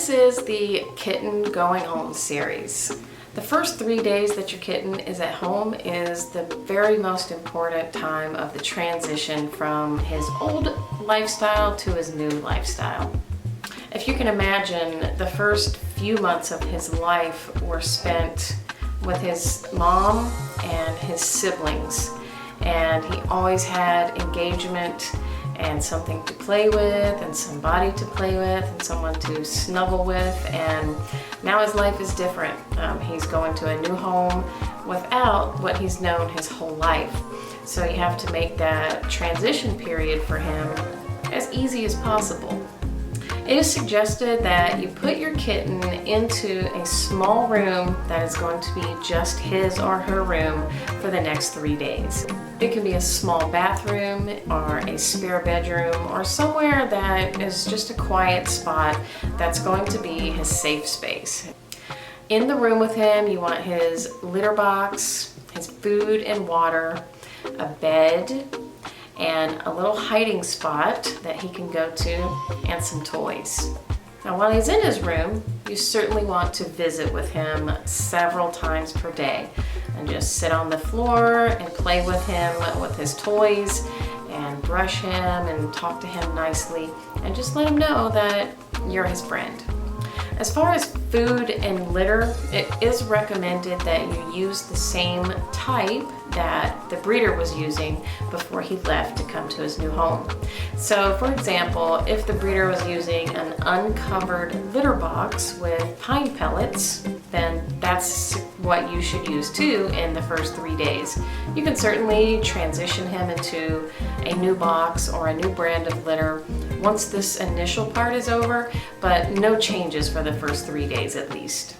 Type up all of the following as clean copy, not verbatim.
This is the Kitten Going Home series. The first 3 days that your kitten is at home is the very most important time of the transition from his old lifestyle to his new lifestyle. If you can imagine, the first few months of his life were spent with his mom and his siblings, and he always had engagement and something to play with and somebody to play with and someone to snuggle with. And now his life is different. He's going to a new home without what he's known his whole life. So you have to make that transition period for him as easy as possible. It is suggested that you put your kitten into a small room that is going to be just his or her room for the next 3 days. It can be a small bathroom or a spare bedroom or somewhere that is just a quiet spot that's going to be his safe space. In the room with him, you want his litter box, his food and water, a bed, and a little hiding spot that he can go to, and some toys. Now, while he's in his room, you certainly want to visit with him several times per day and just sit on the floor and play with him with his toys and brush him and talk to him nicely and just let him know that you're his friend. As far as food and litter, it is recommended that you use the same type that the breeder was using before he left to come to his new home. So for example, if the breeder was using an uncovered litter box with pine pellets, then that's what you should use too in the first 3 days. You can certainly transition him into a new box or a new brand of litter once this initial part is over, but no changes for the first 3 days at least.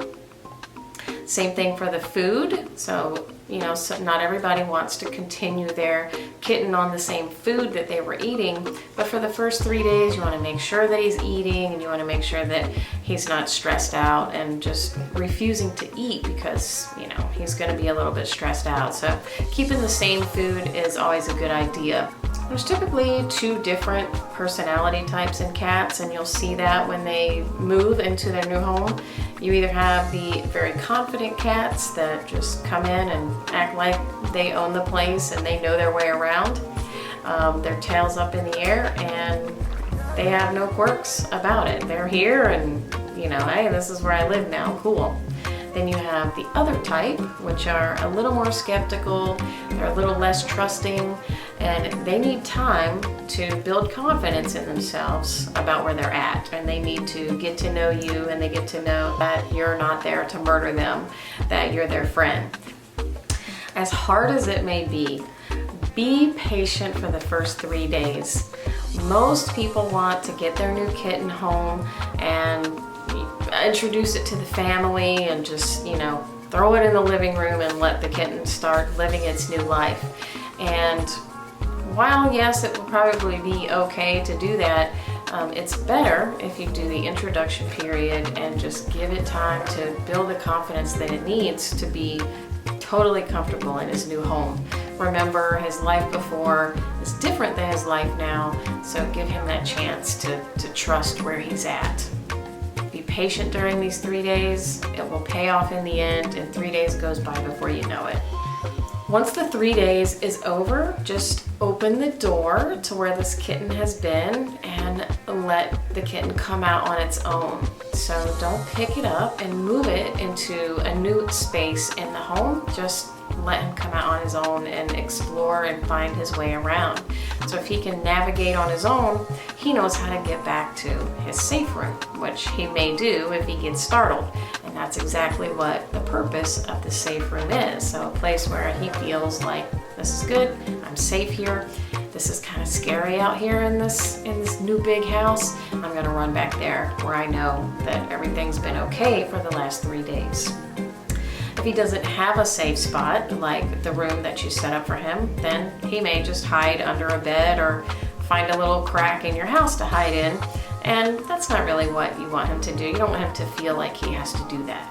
Same thing for the food. So not everybody wants to continue their kitten on the same food that they were eating, but for the first 3 days, you want to make sure that he's eating and you want to make sure that he's not stressed out and just refusing to eat because, he's going to be a little bit stressed out. So keeping the same food is always a good idea. There's typically 2 different personality types in cats, and you'll see that when they move into their new home. You either have the very confident cats that just come in and act like they own the place and they know their way around. Their tail's up in the air and they have no quirks about it. They're here and, hey, this is where I live now, cool. Then you have the other type, which are a little more skeptical, they're a little less trusting, and they need time to build confidence in themselves about where they're at. And they need to get to know you, and they get to know that you're not there to murder them, that you're their friend. As hard as it may be patient for the first 3 days. Most people want to get their new kitten home and introduce it to the family and just, throw it in the living room and let the kitten start living its new life. And while yes, it will probably be okay to do that, it's better if you do the introduction period and just give it time to build the confidence that it needs to be totally comfortable in his new home. Remember, his life before is different than his life now, so give him that chance to trust where he's at. Be patient during these 3 days. It will pay off in the end, and 3 days goes by before you know it. Once the 3 days is over, just open the door to where this kitten has been and let the kitten come out on its own. So don't pick it up and move it into a new space in the home. Just let him come out on his own and explore and find his way around. So if he can navigate on his own, he knows how to get back to his safe room, which he may do if he gets startled. And that's exactly what the purpose of the safe room is. So a place where he feels like, this is good, I'm safe here, this is kind of scary out here in this new big house, I'm gonna run back there where I know that everything's been okay for the last 3 days. If he doesn't have a safe spot, like the room that you set up for him, then he may just hide under a bed or find a little crack in your house to hide in, and that's not really what you want him to do. You don't want him to feel like he has to do that.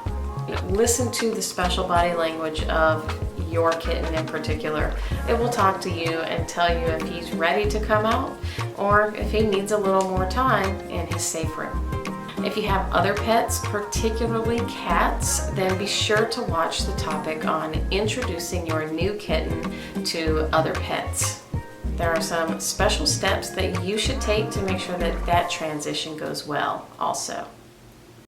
Listen to the special body language of your kitten in particular. It will talk to you and tell you if he's ready to come out or if he needs a little more time in his safe room. If you have other pets, particularly cats, then be sure to watch the topic on introducing your new kitten to other pets. There are some special steps that you should take to make sure that that transition goes well also.